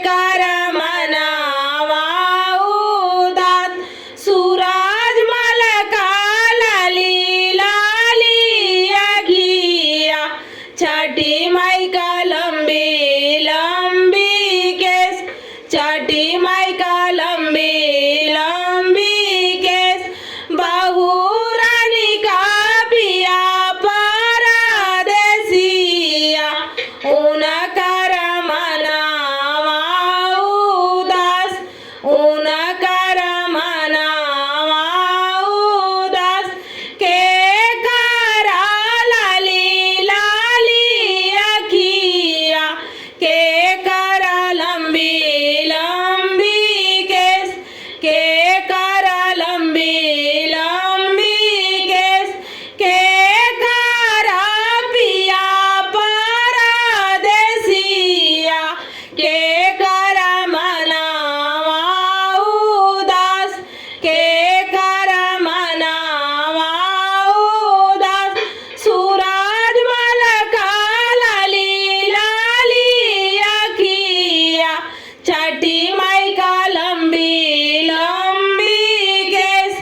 कर मनावा उदास सूरज मलका लाली लाली अघिया छठी माई का लंबी लंबी केस छठी माई का लंबी लंबी केस बहू रानी का पिया परदेसिया उन कर मनावा उदास उन कर मनावा उदास के करा लाली लाली अखिया के करा लंबी लंबी केस के करा लंबी लंबी केस के करा पिया परदेसिया के करा मनावा उदास के करा मनावा उदास सूरज मलका लाली लाली अखिया छठी माई का लंबी लंबी केस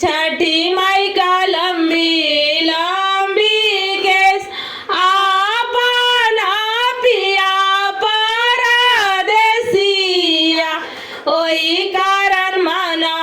छठी माई का लंबी लंबी केस आपना पिया परदेसिया ओई कारण मना